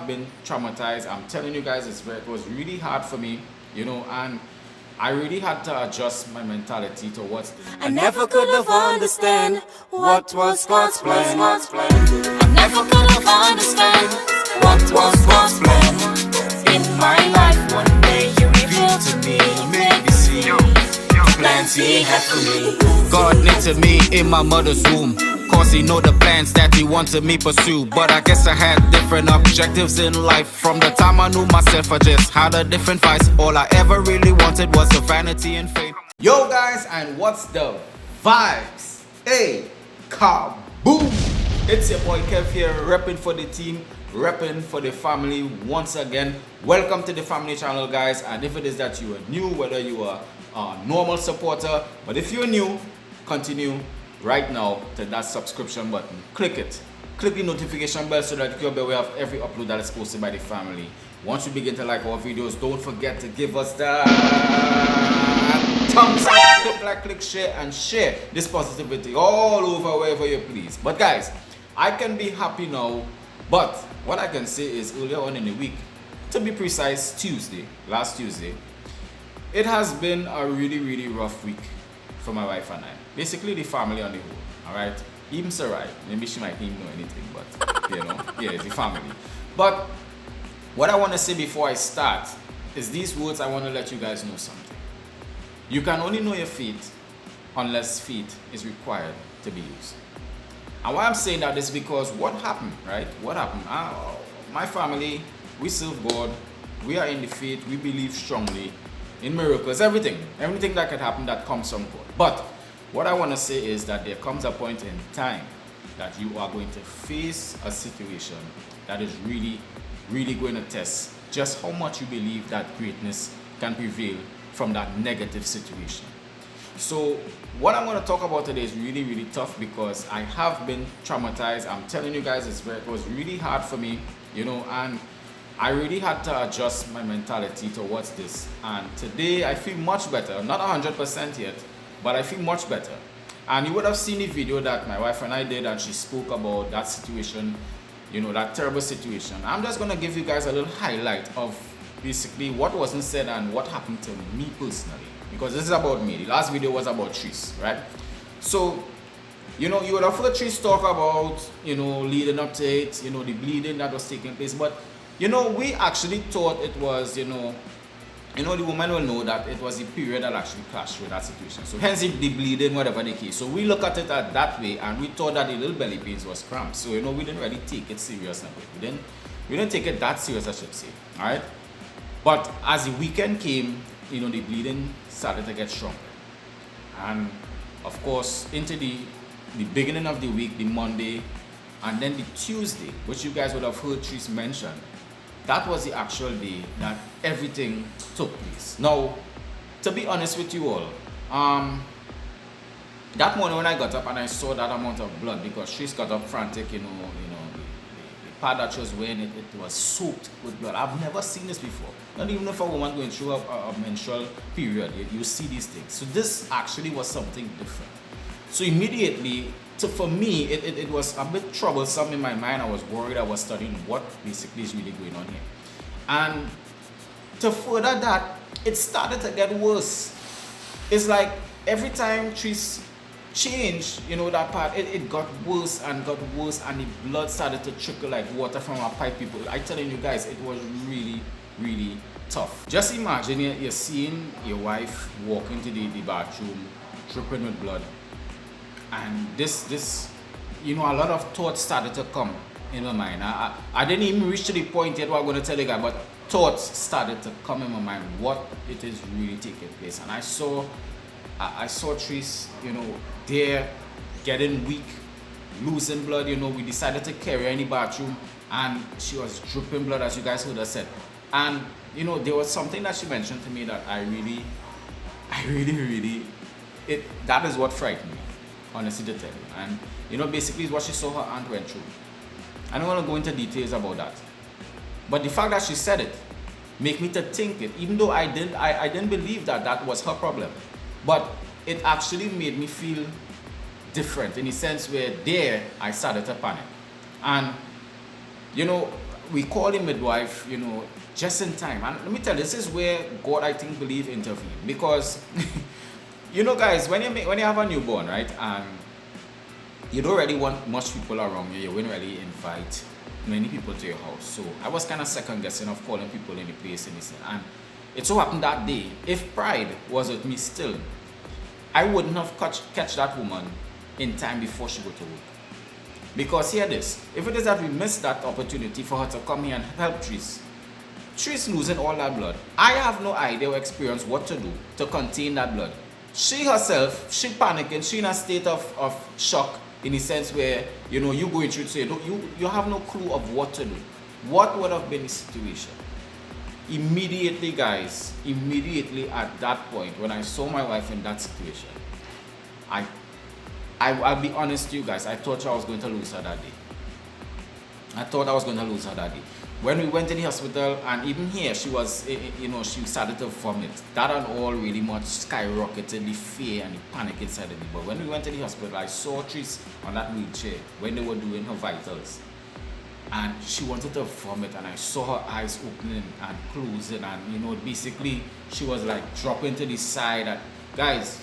have been traumatized. I'm telling you guys, it was really hard for me, and I really had to adjust my mentality towards this. I never could have understand what was God's plan. I never could have understand what was God's plan. In my life, one day you revealed to me, made me see the plans He had for me. God knitted me in my mother's womb. Cause He know the plans that He wanted me pursue. But I guess I had different objectives in life. From the time I knew myself, I just had a different vice. All I ever really wanted was a vanity and fame. Yo guys, and what's the vibes? Hey, kaboom! It's your boy Kev here, repping for the team, repping for the family once again. Welcome to the family channel, guys. And if it is that you are new, whether you are a normal supporter, but if you're new, continue right now to that subscription button. Click it. Click the notification bell so that you'll be aware of every upload that is posted by the family. Once you begin to like our videos, don't forget to give us that thumbs up, click like, click share, and share this positivity all over wherever you please. But guys, I can be happy now, but what I can say is earlier on in the week, to be precise, last Tuesday, it has been a really rough week for my wife and I. Basically the family on the whole, alright? Even RAI, maybe she might not know anything, but yeah, it's the family. But what I want to say before I start is these words. I want to let you guys know something. You can only know your faith unless faith is required to be used. And why I'm saying that is because what happened, right? What happened? My family, we serve God, we are in the faith, we believe strongly in miracles, everything that can happen that comes from God. But what I want to say is that there comes a point in time that you are going to face a situation that is really going to test just how much you believe that greatness can prevail from that negative situation. So what I'm going to talk about today is really tough because I have been traumatized. I'm telling you guys, it was really hard for me, and I really had to adjust my mentality towards this. And today I feel much better. Not 100% yet, but I feel much better. And you would have seen the video that my wife and I did, and she spoke about that situation, that terrible situation. I'm just going to give you guys a little highlight of basically what wasn't said and what happened to me personally. Because this is about me. The last video was about Trice, right? So, you would have heard Trice talk about, leading up to it, the bleeding that was taking place. But we actually thought it was, the woman will know that it was the period that actually clashed with that situation. So hence the bleeding, whatever the case. So we look at it that way, and we thought that the little belly pains was cramps. So we didn't really take it serious. We didn't take it that serious, I should say. All right. But as the weekend came, the bleeding started to get stronger, and of course into the beginning of the week, the Monday, and then the Tuesday, which you guys would have heard Trice mention. That was the actual day that everything took place. Now, to be honest with you all, that morning when I got up and I saw that amount of blood, because Trice got up frantic, the pad that she was wearing, it was soaked with blood. I've never seen this before. Not even if a woman going through a menstrual period, you see these things. So this actually was something different. So immediately, for me, it was a bit troublesome in my mind. I was worried. I was studying what basically is really going on here. And to further that, it started to get worse. It's like every time Trice changed, that part, it got worse, and the blood started to trickle like water from our pipe. People, I'm telling you guys, it was really tough. Just imagine you're seeing your wife walk into the bathroom dripping with blood. And this, a lot of thoughts started to come in my mind. I didn't even reach to the point yet where I'm going to tell you guys, but thoughts started to come in my mind, what it is really taking place. And I saw Trice, there getting weak, losing blood. We decided to carry her in the bathroom, and she was dripping blood, as you guys heard her said. And there was something that she mentioned to me that I really, that is what frightened me, honestly to tell you. And basically it's what she saw her aunt went through. I don't want to go into details about that, but the fact that she said it made me to think it, even though I didn't believe that was her problem. But it actually made me feel different in the sense where there I started to panic. And we call the midwife, you know, just in time. And let me tell you, this is where God, I think, believe intervened. Because, you know, guys, when you have a newborn, right, and you don't really want much people around you wouldn't really invite many people to your house. So I was kind of second guessing of calling people in the place and this. And it so happened that day, if pride was with me still, I wouldn't have catch that woman in time before she go to work. Because hear this, if it is that we missed that opportunity for her to come here and help Trice losing all that blood, I have no idea or experience what to do to contain that blood. She herself, she panicking, she in a state of shock, in the sense where, you know, you going through, so you have no clue of what to do. What would have been the situation? Immediately, guys, immediately at that point, when I saw my wife in that situation, I'll be honest to you guys, I thought I was going to lose her that day. I thought I was going to lose her that day. When we went to the hospital, and even here, she was, you know, she started to vomit. That and all really much skyrocketed the fear and the panic inside of me. But when we went to the hospital, I saw Trice on that wheelchair when they were doing her vitals. And she wanted to vomit, and I saw her eyes opening and closing, and, you know, basically, she was like dropping to the side. And guys,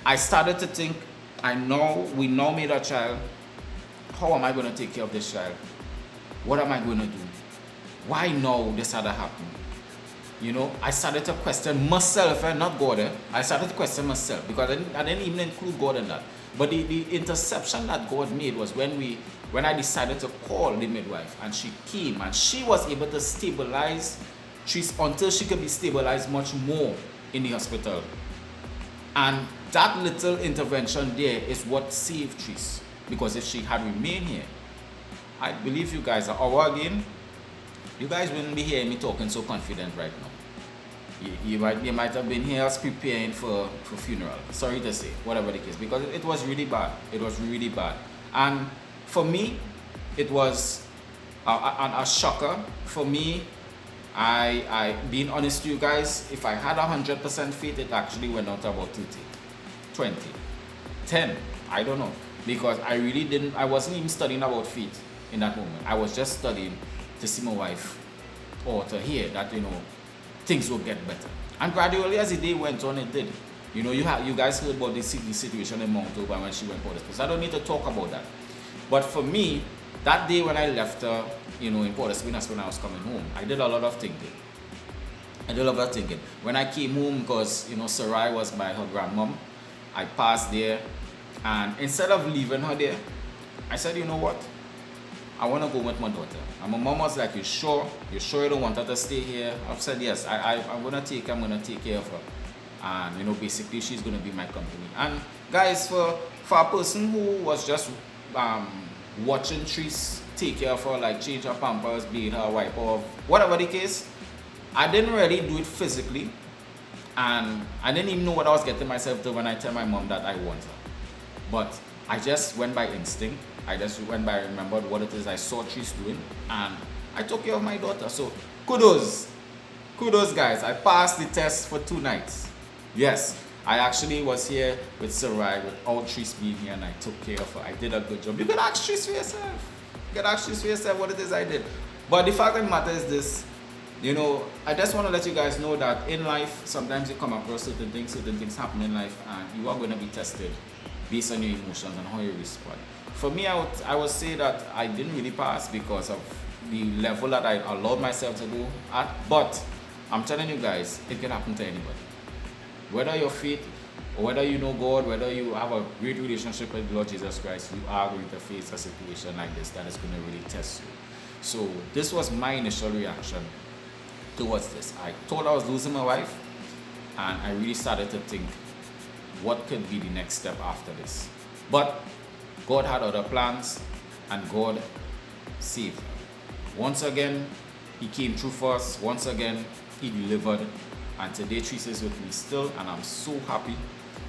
I started to think, we now made a child. How am I going to take care of this child? What am I going to do? Why now this had to happen? You know, I started to question myself and not God. I started to question myself because I didn't even include God in that. But the interception that God made was when I decided to call the midwife, and she came and she was able to stabilize Trice until she could be stabilized much more in the hospital. And that little intervention there is what saved Trice. Because if she had remained here, I believe you guys are over again. You guys wouldn't be hearing me talking so confident right now. You might have been here preparing for funeral. Sorry to say, whatever the case, because it was really bad. It was really bad. And for me, it was a shocker. For me, I being honest to you guys, if I had 100% faith, it actually went out about 20, 10, I don't know. Because I wasn't even studying about faith in that moment. I was just studying to see my wife, or to hear that, you know, things will get better. And gradually as the day went on, it did. You know, you guys heard about the situation in Mount Oba when she went for this. So I don't need to talk about that. But for me, that day when I left her, you know, in Port of Spain, that's when I was coming home, I did a lot of thinking. When I came home, because, you know, RAI was by her grandmom, I passed there, and instead of leaving her there, I said, you know what? I want to go with my daughter. And my mom was like, you sure? You sure you don't want her to stay here? I said, yes, I'm going to take care of her. And, you know, basically she's going to be my company. And guys, for a person who was just watching Trice take care of her, like change her pampers, bathe her, wipe off, whatever the case, I didn't really do it physically. And I didn't even know what I was getting myself to when I tell my mom that I want her. But I just went by instinct. I remembered what it is I saw Trice doing, and I took care of my daughter. So kudos guys. I passed the test for 2 nights. Yes, I actually was here with RAI without Trice being here, and I took care of her. I did a good job. You can ask Trice for yourself. What it is I did. But the fact of the matter is this, you know, I just want to let you guys know that in life, sometimes you come across certain things happen in life, and you are going to be tested based on your emotions and how you respond. For me, I would say that I didn't really pass because of the level that I allowed myself to go at. But I'm telling you guys, it can happen to anybody. Whether you're faith, or whether you know God, whether you have a great relationship with Lord Jesus Christ, you are going to face a situation like this that is going to really test you. So this was my initial reaction towards this. I thought I was losing my wife, and I really started to think, what could be the next step after this? But God had other plans, and God saved her. Once again, He came through for us. Once again, He delivered. And today, Trice is with me still, and I'm so happy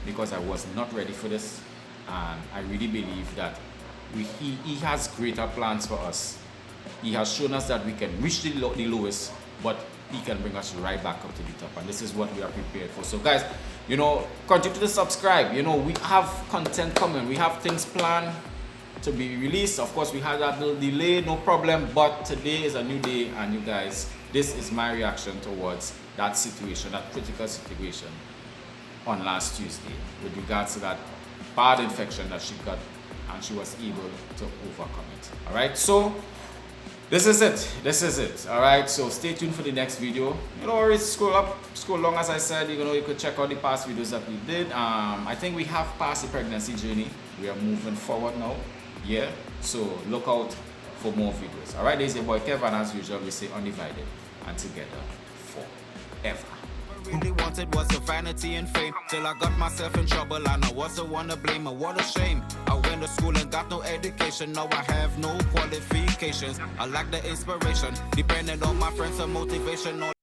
because I was not ready for this. And I really believe that He has greater plans for us. He has shown us that we can reach the lowest, but He can bring us right back up to the top. And this is what we are prepared for. So guys, you know, continue to subscribe. You know, we have content coming. We have things planned. to be released. Of course, we had that little delay, no problem, but today is a new day, and you guys, this is my reaction towards that situation, that critical situation on last Tuesday with regards to that bad infection that she got, and she was able to overcome it. All right, so this is it. All right, so stay tuned for the next video. You know, always scroll up, scroll long. As I said, you know, you could check out the past videos that we did. I think we have passed the pregnancy journey. We are moving forward now. Yeah, so look out for more videos. All right, there's your boy Kevin. As usual, we say undivided and together forever. Really wanted was the vanity and fame, till I got myself in trouble and I was the one to blame, and what a shame. I went to school and got no education, now I have no qualifications. I lack the inspiration, depending on my friends and motivation.